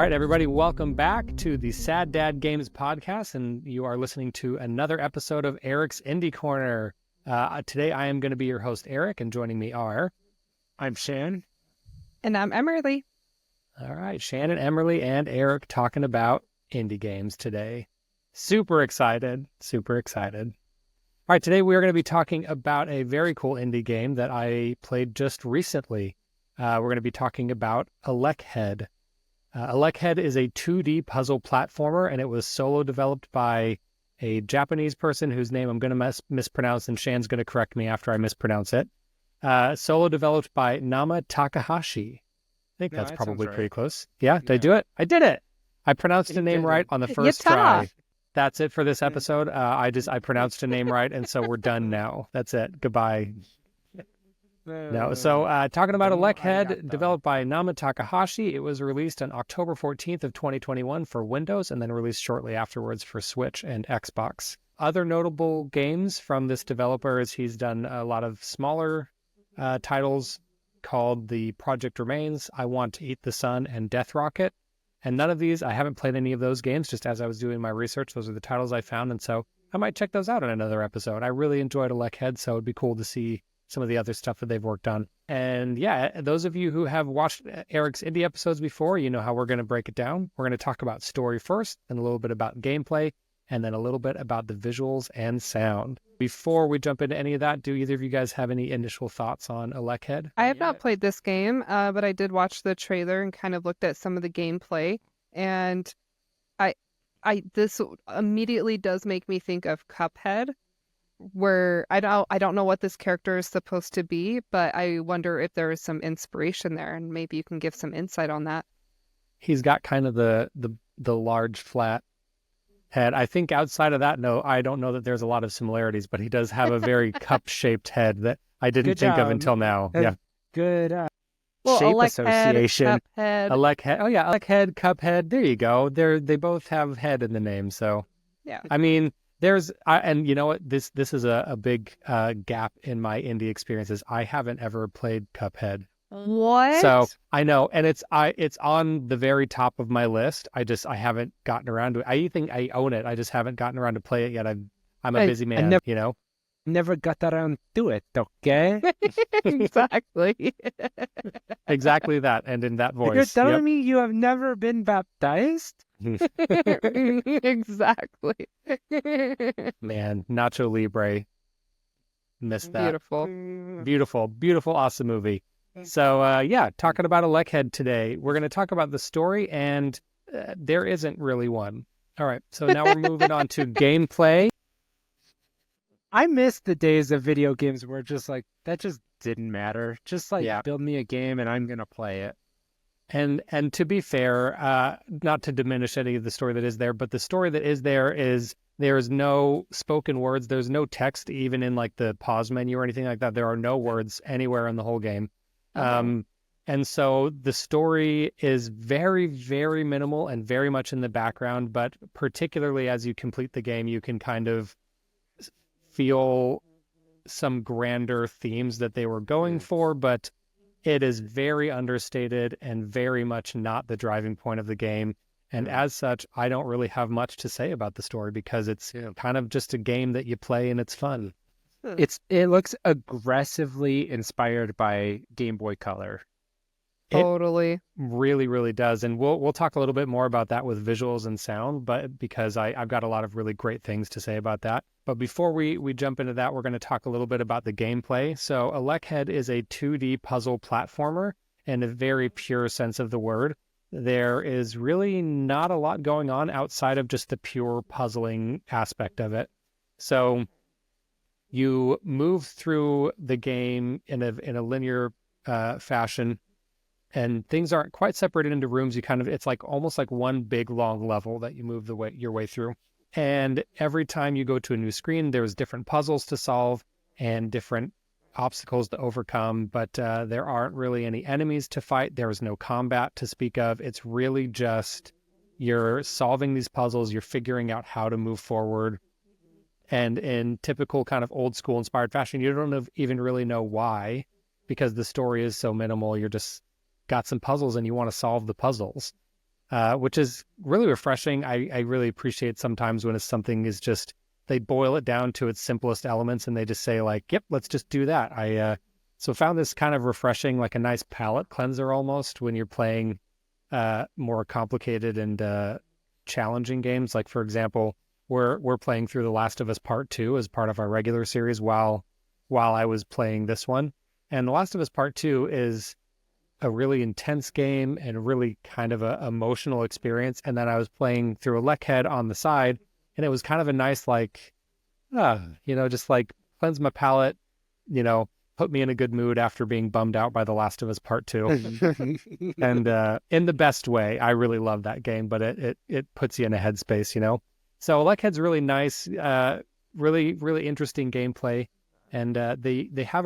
right, everybody, welcome back to the Sad Dad Games podcast, and you are listening to another episode of Eric's Indie Corner. Today, I am going to be your host, Eric, and joining me are... I'm Shan. And I'm Emerlie. All right, Shannon, Emerlie, and Eric talking about indie games today. Super excited, super excited. All right, today we are going to be talking about a very cool indie game that I played just recently. We're going to be talking about ElecHead. ElecHead is a 2D puzzle platformer, and it was solo developed by a Japanese person whose name I'm going to mispronounce, and Shan's going to correct me after I mispronounce it. Solo developed by Nama Takahashi. I think that's probably pretty close. Yeah, did I do it? I did it. I pronounced the name right on the first try. That's it for this episode. I pronounced a name right, and so we're done now. That's it. Goodbye. No, so talking about ElecHead, developed by Nama Takahashi. It was released on October 14th of 2021 for Windows, and then released shortly afterwards for Switch and Xbox. Other notable games from this developer is he's done a lot of smaller titles called The Project Remains, I Want to Eat the Sun, and Death Rocket. And none of these, I haven't played any of those games, just as I was doing my research. Those are the titles I found, and so I might check those out in another episode. I really enjoyed ElecHead, so it'd be cool to see some of the other stuff that they've worked on. And yeah, those of you who have watched Eric's indie episodes before, you know how we're going to break it down. We're going to talk about story first, and a little bit about gameplay, and then a little bit about the visuals and sound. Before we jump into any of that, do either of you guys have any initial thoughts on ElecHead? I have not played this game, but I did watch the trailer and kind of looked at some of the gameplay, and this immediately does make me think of Cuphead, where I don't know what this character is supposed to be, but I wonder if there is some inspiration there, and maybe you can give some insight on that. He's got kind of the large flat head. I think outside of that, no, I don't know that there's a lot of similarities, but he does have a very cup-shaped head that I didn't think of until now. Yeah. Good shape association. Cuphead. ElecHead. Oh yeah, ElecHead, Cuphead. There you go. They both have head in the name, so yeah. I mean, and you know what? This is a big gap in my indie experiences. I haven't ever played Cuphead. What? So I know, and it's on the very top of my list. I haven't gotten around to it. I think I own it. I just haven't gotten around to play it yet. I'm a busy man, you know. Never got around to it, okay? Exactly. Exactly that, and in that voice. You're telling me you have never been baptized? Exactly. Man, Nacho Libre. Missed that. Beautiful, awesome movie. So, talking about ElecHead today. We're going to talk about the story, and there isn't really one. All right, so now we're moving on to gameplay. I miss the days of video games where just like, that just didn't matter. Just build me a game and I'm going to play it. And to be fair, not to diminish any of the story that is there, but the story that is there's no spoken words. There's no text even in like the pause menu or anything like that. There are no words anywhere in the whole game. And so the story is very, very minimal and very much in the background, but particularly as you complete the game, you can kind of feel some grander themes that they were going for, but it is very understated and very much not the driving point of the game. And as such, I don't really have much to say about the story because it's kind of just a game that you play and it's fun. It looks aggressively inspired by Game Boy Color. Totally. It really, really does. And we'll talk a little bit more about that with visuals and sound, but because I've got a lot of really great things to say about that. But before we jump into that, we're going to talk a little bit about the gameplay. So ElecHead is a 2D puzzle platformer in a very pure sense of the word. There is really not a lot going on outside of just the pure puzzling aspect of it. So you move through the game in a linear fashion, and things aren't quite separated into rooms. It's like almost like one big long level that you move your way through. And every time you go to a new screen, there's different puzzles to solve and different obstacles to overcome, but there aren't really any enemies to fight. There's no combat to speak of. It's really just you're solving these puzzles, you're figuring out how to move forward. And in typical kind of old school inspired fashion, you don't even really know why, because the story is so minimal. You're just got some puzzles and you want to solve the puzzles. which is really refreshing. I really appreciate sometimes when something is just, they boil it down to its simplest elements and they just say like, yep, let's just do that. So found this kind of refreshing, like a nice palate cleanser almost when you're playing more complicated and challenging games. Like, for example, we're playing through The Last of Us Part 2 as part of our regular series while I was playing this one. And The Last of Us Part 2 is a really intense game and really kind of a emotional experience. And then I was playing through ElecHead on the side, and it was kind of a nice, like, just like cleanse my palate, put me in a good mood after being bummed out by The Last of Us Part 2. And in the best way. I really love that game, but it puts you in a headspace, So ElecHead's really nice, really, really interesting gameplay. And they have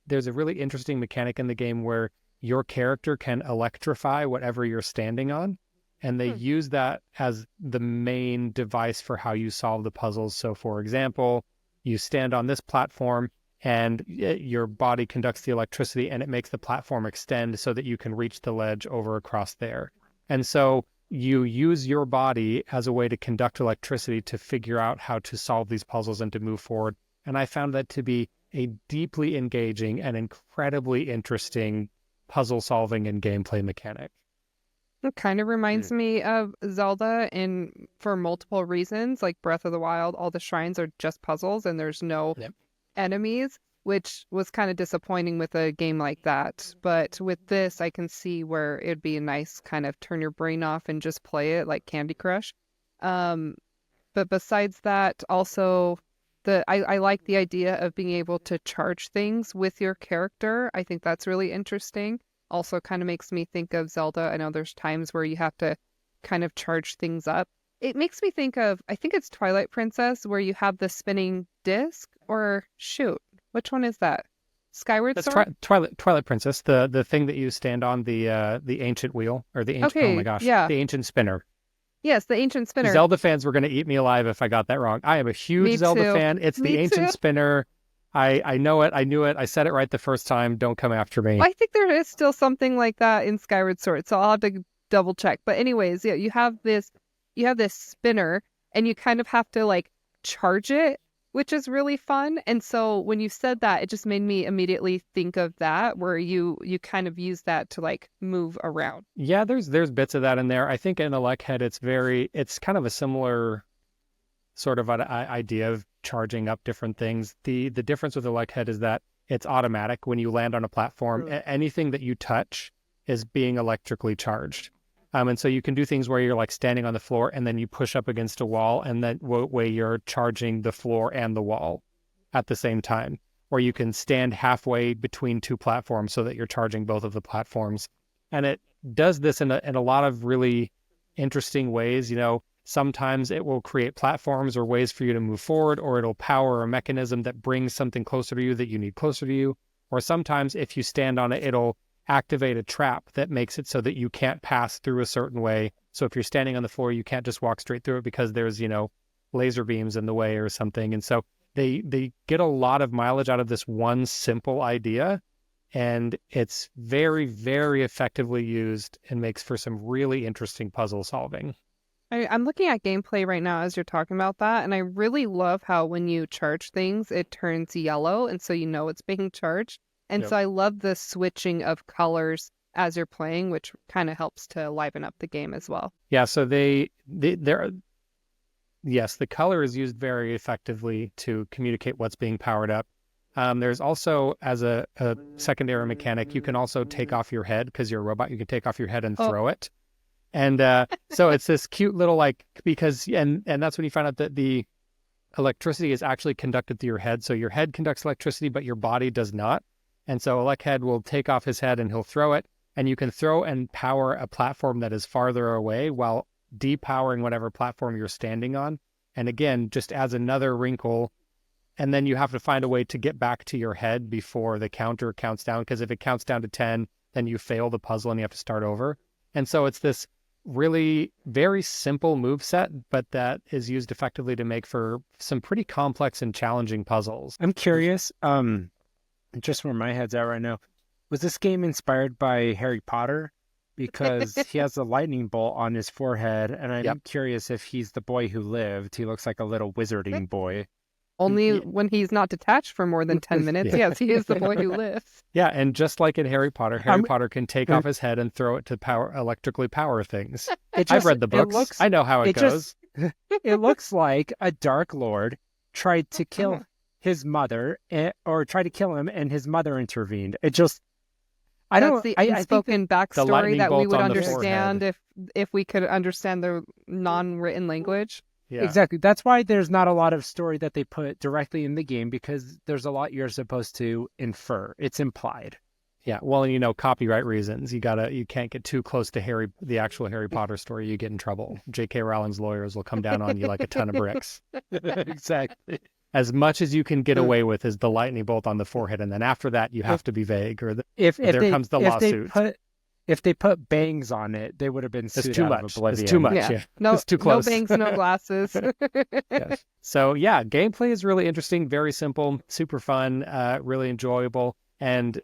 there's a really interesting mechanic in the game where your character can electrify whatever you're standing on. And they use that as the main device for how you solve the puzzles. So, for example, you stand on this platform and your body conducts the electricity and it makes the platform extend so that you can reach the ledge over across there. And so you use your body as a way to conduct electricity to figure out how to solve these puzzles and to move forward. And I found that to be a deeply engaging and incredibly interesting puzzle solving and gameplay mechanic. It kind of reminds me of Zelda for multiple reasons. Like Breath of the Wild, all the shrines are just puzzles and there's no enemies, which was kind of disappointing with a game like that. But with this, I can see where it'd be a nice kind of turn your brain off and just play it like Candy Crush. But besides that, also I like the idea of being able to charge things with your character. I think that's really interesting. Also kind of makes me think of Zelda. I know there's times where you have to kind of charge things up. It makes me think of, I think it's Twilight Princess, where you have the spinning disc, or shoot, which one is that? Skyward Sword? Twilight Princess, the thing that you stand on, the ancient wheel, or the ancient, oh my gosh, the ancient spinner. Yes, the ancient spinner. Zelda fans were going to eat me alive if I got that wrong. I am a huge Zelda fan. It's the ancient spinner. I know it. I knew it. I said it right the first time. Don't come after me. I think there is still something like that in Skyward Sword, so I'll have to double check. But anyways, yeah, you have this spinner, and you kind of have to like charge it, which is really fun. And so when you said that, it just made me immediately think of that, where you kind of use that to like move around. Yeah, there's bits of that in there. I think in ElecHead, it's kind of a similar sort of an idea of charging up different things. The difference with ElecHead is that it's automatic. When you land on a platform, anything that you touch is being electrically charged. And so you can do things where you're like standing on the floor and then you push up against a wall, and that way you're charging the floor and the wall at the same time. Or you can stand halfway between two platforms so that you're charging both of the platforms. And it does this in a lot of really interesting ways. Sometimes it will create platforms or ways for you to move forward, or it'll power a mechanism that brings something closer to you that you need closer to you. Or sometimes if you stand on it, it'll activate a trap that makes it so that you can't pass through a certain way. So if you're standing on the floor, you can't just walk straight through it because there's, laser beams in the way or something. And so they get a lot of mileage out of this one simple idea, and it's very, very effectively used and makes for some really interesting puzzle solving. I'm looking at gameplay right now as you're talking about that, and I really love how when you charge things, it turns yellow, and so you know it's being charged. And so I love the switching of colors as you're playing, which kind of helps to liven up the game as well. Yeah, so the color is used very effectively to communicate what's being powered up. There's also, as a secondary mechanic, you can also take off your head because you're a robot. You can take off your head and throw it. And so it's this cute little and that's when you find out that the electricity is actually conducted through your head. So your head conducts electricity, but your body does not. And so ElecHead will take off his head and he'll throw it. And you can throw and power a platform that is farther away while depowering whatever platform you're standing on. And again, just adds another wrinkle. And then you have to find a way to get back to your head before the counter counts down. Because if it counts down to 10, then you fail the puzzle and you have to start over. And so it's this really very simple move set, but that is used effectively to make for some pretty complex and challenging puzzles. I'm curious, just where my head's at right now, was this game inspired by Harry Potter? because he has a lightning bolt on his forehead, and I'm Yep. curious if he's the boy who lived. He looks like a little wizarding boy. Only when he's not detached for more than 10 minutes. Yeah. Yes, he is the boy who lives. Yeah, and just like in Harry Potter, Harry Potter can take off his head and throw it to electrically power things. I've read the books. I know how it goes. It looks like a Dark Lord tried to kill his mother, or tried to kill him, and his mother intervened. That's the unspoken backstory that we would understand if we could understand the non-written language. Yeah. Exactly. That's why there's not a lot of story that they put directly in the game, because there's a lot you're supposed to infer. It's implied. Yeah. Well, copyright reasons. You can't get too close to the actual Harry Potter story. You get in trouble. J.K. Rowling's lawyers will come down on you like a ton of bricks. Exactly. As much as you can get away with is the lightning bolt on the forehead, and then after that you have to be vague, or there comes the lawsuit. If they put bangs on it, they would have been sued out of oblivion. It's too much. Yeah. No, it's too close. No bangs, no glasses. Yes. So yeah, gameplay is really interesting, very simple, super fun, really enjoyable. And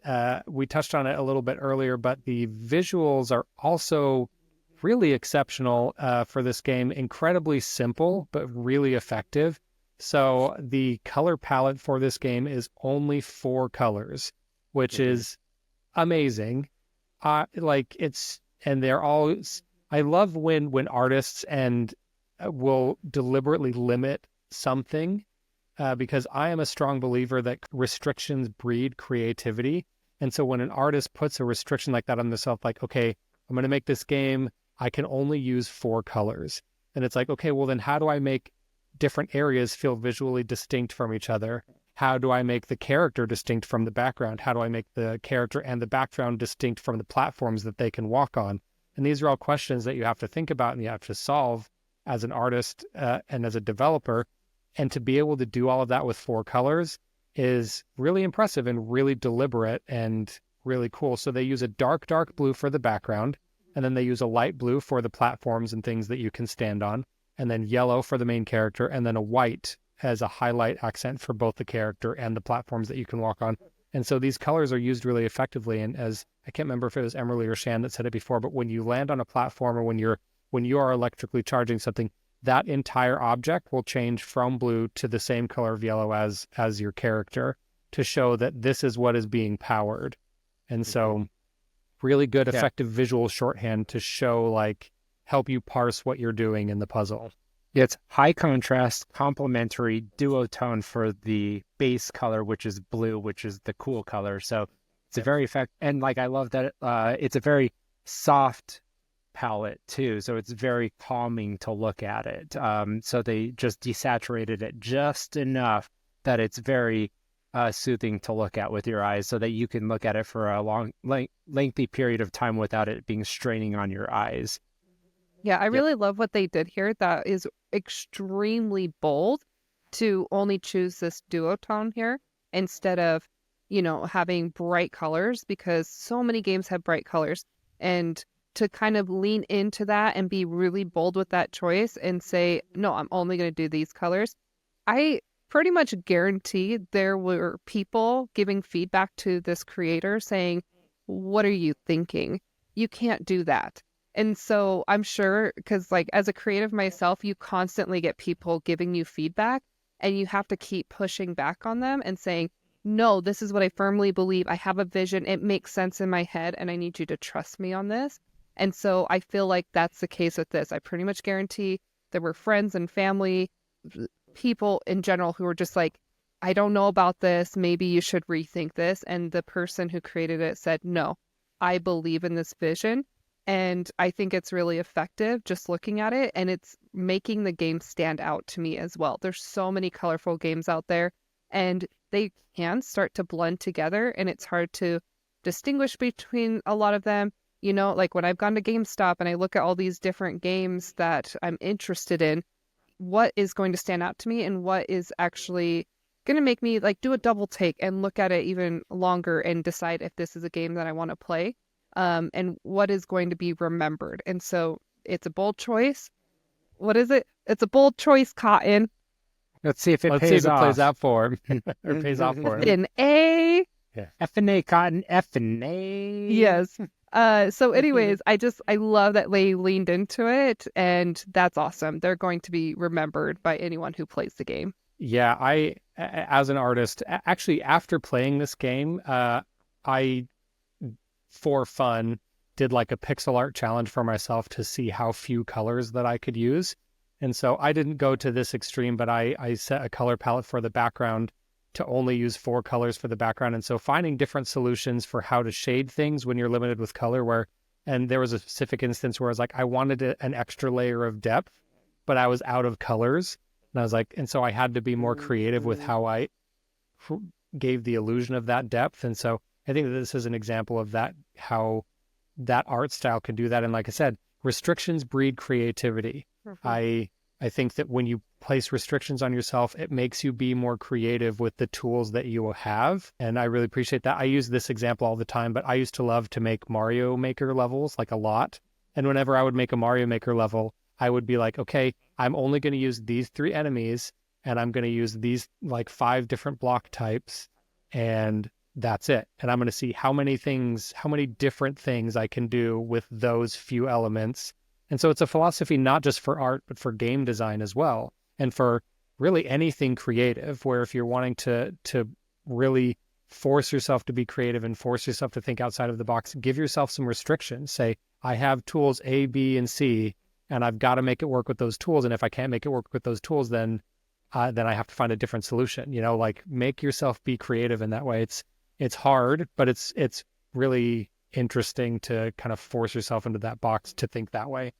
we touched on it a little bit earlier, but the visuals are also really exceptional for this game. Incredibly simple, but really effective. So the color palette for this game is only 4 colors, which is amazing. They're all. I love when artists will deliberately limit something, because I am a strong believer that restrictions breed creativity. And so when an artist puts a restriction like that on themselves, like, okay, I'm going to make this game, I can only use 4 colors. And it's like, okay, well then how do I make different areas feel visually distinct from each other? How do I make the character distinct from the background? How do I make the character and the background distinct from the platforms that they can walk on? And these are all questions that you have to think about and you have to solve as an artist and as a developer. And to be able to do all of that with 4 colors is really impressive and really deliberate and really cool. So they use a dark blue for the background, and then they use a light blue for the platforms and things that you can stand on, and then yellow for the main character, and then a white as a highlight accent for both the character and the platforms that you can walk on. And so these colors are used really effectively. And as I can't remember if it was Emerlie or Shan that said it before, but when you land on a platform or when you are electrically charging something, that entire object will change from blue to the same color of yellow as your character, to show that this is what is being powered. And so really good, effective visual shorthand to show, help you parse what you're doing in the puzzle. It's high contrast, complementary duotone for the base color, which is blue, which is the cool color. So it's a very effective, and I love that it's a very soft palette too. So it's very calming to look at it. So they just desaturated it just enough that it's very soothing to look at with your eyes, so that you can look at it for a long, lengthy period of time without it being straining on your eyes. Yeah, I really love what they did here. That is extremely bold to only choose this duotone here instead of, having bright colors, because so many games have bright colors. And to kind of lean into that and be really bold with that choice and say, no, I'm only going to do these colors. I pretty much guarantee there were people giving feedback to this creator saying, what are you thinking? You can't do that. And so I'm sure, because as a creative myself, you constantly get people giving you feedback, and you have to keep pushing back on them and saying, no, this is what I firmly believe. I have a vision. It makes sense in my head, and I need you to trust me on this. And so I feel like that's the case with this. I pretty much guarantee there were friends and family, people in general, who were just like, I don't know about this. Maybe you should rethink this. And the person who created it said, no, I believe in this vision. And I think it's really effective just looking at it, and it's making the game stand out to me as well. There's so many colorful games out there, and they can start to blend together, and it's hard to distinguish between a lot of them. When I've gone to GameStop and I look at all these different games that I'm interested in, what is going to stand out to me and what is actually going to make me do a double take and look at it even longer and decide if this is a game that I want to play. And what is going to be remembered. And so it's a bold choice. What is it? It's a bold choice, Cotton. Let's see if it plays out for him. Or pays off for him. An A. Yeah. F&A, Cotton. F&A. Yes. So anyways, I love that they leaned into it, and that's awesome. They're going to be remembered by anyone who plays the game. Yeah, as an artist, actually, after playing this game, I, for fun, did like a pixel art challenge for myself to see how few colors that I could use. And so I didn't go to this extreme, but I set a color palette for the background to only use 4 colors for the background. And so finding different solutions for how to shade things when you're limited with color, and there was a specific instance where I was like, I wanted an extra layer of depth, but I was out of colors. And I was like, and so I had to be more creative with how I gave the illusion of that depth. And so I think that this is an example of that, how that art style can do that. And like I said, restrictions breed creativity. Mhm. I think that when you place restrictions on yourself, it makes you be more creative with the tools that you will have. And I really appreciate that. I use this example all the time, but I used to love to make Mario Maker levels like a lot. And whenever I would make a Mario Maker level, I would be like, okay, I'm only going to use these 3 enemies, and I'm going to use these like 5 different block types, and that's it. And I'm going to see how many different things I can do with those few elements. And so it's a philosophy not just for art, but for game design as well. And for really anything creative, where if you're wanting to really force yourself to be creative and force yourself to think outside of the box, give yourself some restrictions. Say, I have tools A, B, and C, and I've got to make it work with those tools. And if I can't make it work with those tools, then I have to find a different solution. Like make yourself be creative in that way. It's hard, but it's really interesting to kind of force yourself into that box to think that way.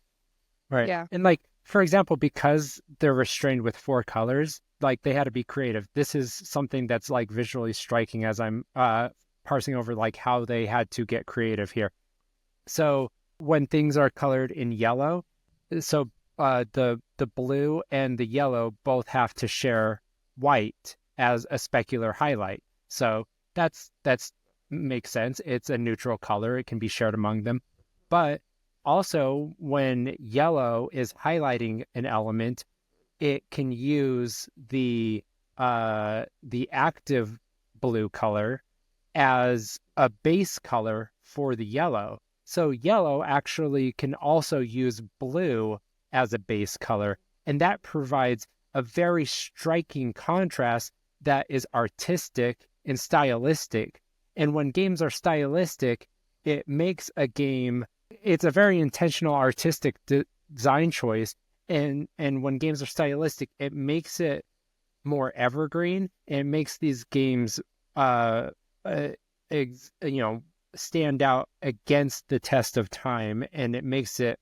Right. Yeah. And like, for example, because they're restrained with 4 colors, like they had to be creative. This is something that's like visually striking as I'm parsing over like how they had to get creative here. So when things are colored in yellow, so the blue and the yellow both have to share white as a specular highlight. So that's makes sense. It's a neutral color. It can be shared among them. But also, when yellow is highlighting an element, it can use the active blue color as a base color for the yellow. So yellow actually can also use blue as a base color, and that provides a very striking contrast that is artistic and stylistic. And when games are stylistic, it makes a game, it's a very intentional artistic design choice. And when games are stylistic, it makes it more evergreen. It makes these games, stand out against the test of time, and it makes it,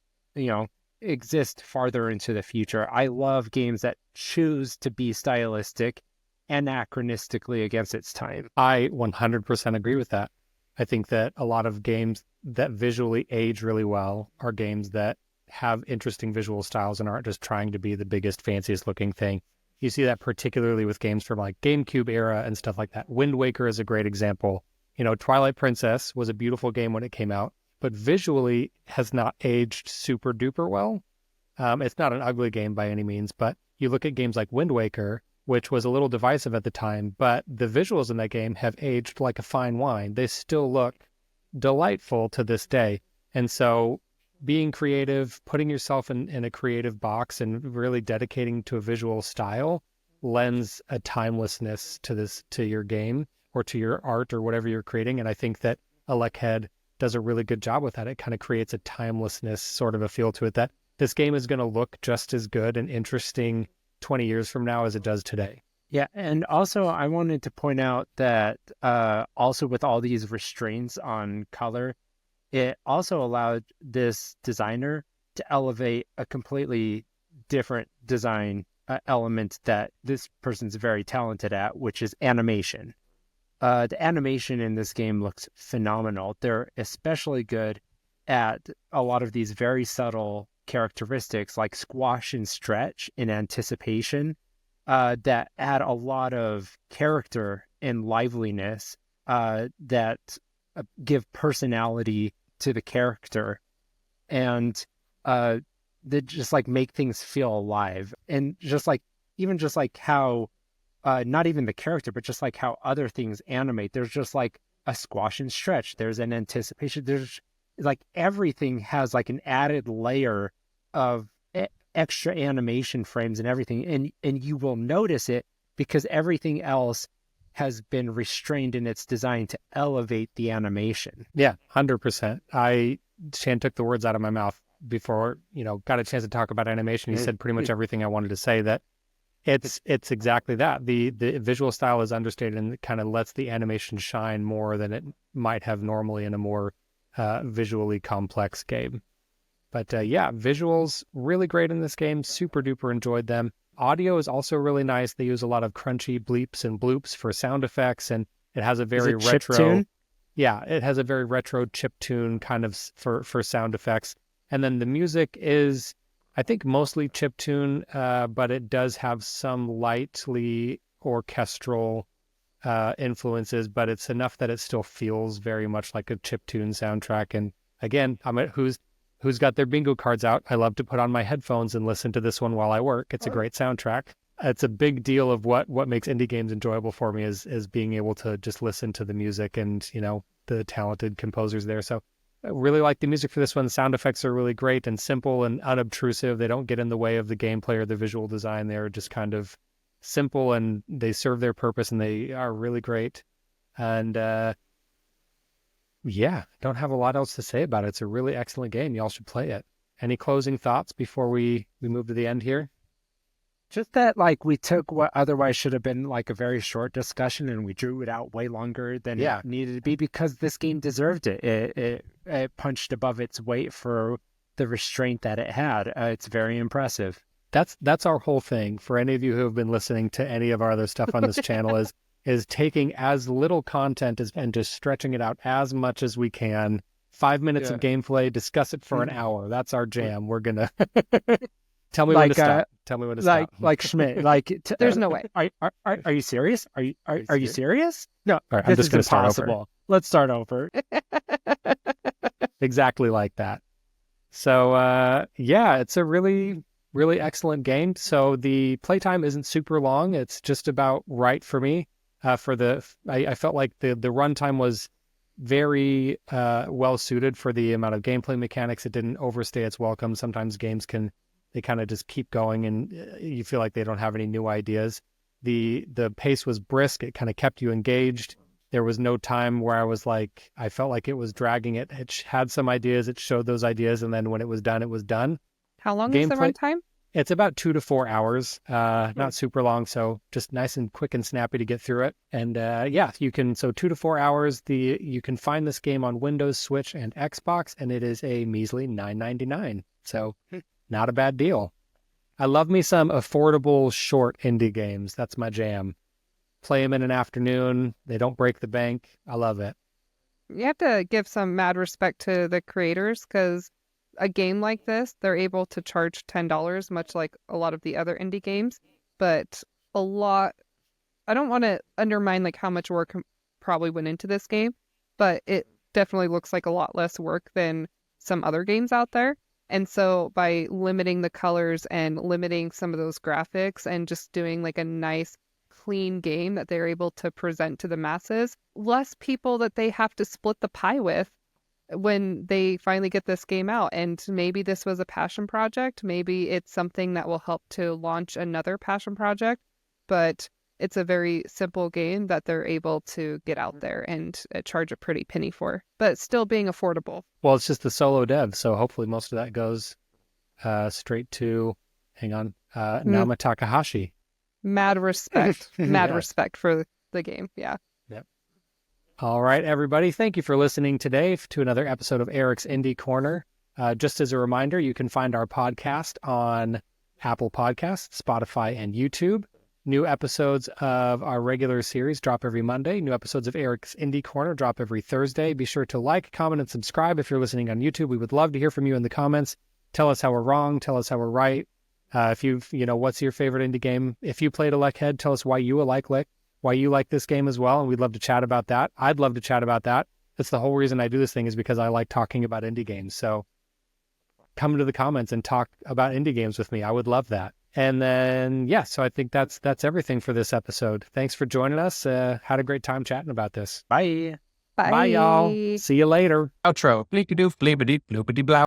exist farther into the future. I love games that choose to be stylistic anachronistically against its time. I 100% agree with that. I think that a lot of games that visually age really well are games that have interesting visual styles and aren't just trying to be the biggest, fanciest looking thing. You see that particularly with games from like GameCube era and stuff like that. Wind Waker is a great example. Twilight Princess was a beautiful game when it came out, but visually has not aged super duper well. It's not an ugly game by any means, but you look at games like Wind Waker, which was a little divisive at the time, but the visuals in that game have aged like a fine wine. They still look delightful to this day. And so being creative, putting yourself in a creative box and really dedicating to a visual style lends a timelessness to your game or to your art or whatever you're creating. And I think that ElecHead does a really good job with that. It kind of creates a timelessness sort of a feel to it that this game is going to look just as good and interesting 20 years from now as it does today. Yeah, and also I wanted to point out that also with all these restraints on color, it also allowed this designer to elevate a completely different design element that this person's very talented at, which is animation. The animation in this game looks phenomenal. They're especially good at a lot of these very subtle characteristics like squash and stretch in anticipation that add a lot of character and liveliness that give personality to the character, and that just like make things feel alive. And just like how not even the character, but just like how other things animate, there's just like a squash and stretch, there's an anticipation, there's like everything has like an added layer of extra animation frames and everything, and you will notice it because everything else has been restrained in its design to elevate the animation. Yeah, 100%. Shan took the words out of my mouth before, got a chance to talk about animation. He said pretty much everything I wanted to say, that it's exactly that. The visual style is understated and it kind of lets the animation shine more than it might have normally in a more visually complex game. But yeah, visuals really great in this game. Super duper enjoyed them. Audio is also really nice. They use a lot of crunchy bleeps and bloops for sound effects, and it has a very retro chiptune? Yeah, it has a very retro chiptune kind of for sound effects. And then the music is, I think, mostly chiptune, but it does have some lightly orchestral influences, but it's enough that it still feels very much like a chiptune soundtrack. And again, who's got their bingo cards out? I love to put on my headphones and listen to this one while I work. It's a great soundtrack. It's a big deal of what makes indie games enjoyable for me is being able to just listen to the music and, the talented composers there. So I really like the music for this one. The sound effects are really great and simple and unobtrusive. They don't get in the way of the gameplay or the visual design. They're just kind of simple and they serve their purpose and they are really great. And yeah, don't have a lot else to say about it. It's a really excellent game. Y'all should play it. Any closing thoughts before we move to the end here? Just that, like, we took what otherwise should have been like a very short discussion and we drew it out way longer than it needed to be because this game deserved it. It punched above its weight for the restraint that it had. It's very impressive. That's our whole thing. For any of you who have been listening to any of our other stuff on this channel is taking as little content and just stretching it out as much as we can. 5 minutes of gameplay, discuss it for an hour. That's our jam. We're gonna tell me when to stop. Tell me when to stop. Like Schmidt. There's no way. Are you serious? Are you serious? No. All right, I'm just gonna start over. Let's start over. Exactly like that. So yeah, it's a really, really excellent game. So the playtime isn't super long. It's just about right for me. I felt like the runtime was very well suited for the amount of gameplay mechanics. It didn't overstay its welcome. Sometimes games they kind of just keep going and you feel like they don't have any new ideas. The pace was brisk. It kind of kept you engaged. There was no time where I felt like it was dragging it. It had some ideas. It showed those ideas. And then when it was done, it was done. How long is the runtime? It's about 2 to 4 hours, not super long. So just nice and quick and snappy to get through it. And yeah, so 2 to 4 hours, you can find this game on Windows, Switch, and Xbox, and it is a measly $9.99. So not a bad deal. I love me some affordable, short indie games. That's my jam. Play them in an afternoon. They don't break the bank. I love it. You have to give some mad respect to the creators because a game like this, they're able to charge $10, much like a lot of the other indie games. But I don't want to undermine like how much work probably went into this game, but it definitely looks like a lot less work than some other games out there. And so by limiting the colors and limiting some of those graphics and just doing like a nice clean game that they're able to present to the masses, less people that they have to split the pie with when they finally get this game out. And maybe this was a passion project. Maybe it's something that will help to launch another passion project, but it's a very simple game that they're able to get out there and charge a pretty penny for, but still being affordable. Well, it's just the solo dev, so hopefully most of that goes straight to, Nama Takahashi. Mad respect. Respect for the game. Yeah. Yep. All right, everybody. Thank you for listening today to another episode of Eric's Indie Corner. Just as a reminder, you can find our podcast on Apple Podcasts, Spotify, and YouTube. New episodes of our regular series drop every Monday. New episodes of Eric's Indie Corner drop every Thursday. Be sure to like, comment, and subscribe if you're listening on YouTube. We would love to hear from you in the comments. Tell us how we're wrong. Tell us how we're right. If what's your favorite indie game? If you played ElecHead, tell us why you like this game as well. And we'd love to chat about that. I'd love to chat about that. That's the whole reason I do this thing is because I like talking about indie games. So come into the comments and talk about indie games with me. I would love that. And then, yeah, so I think that's everything for this episode. Thanks for joining us. Had a great time chatting about this. Bye. Bye. Bye, y'all. See you later. Outro. Bleepity doof, bleepity bloopity blow.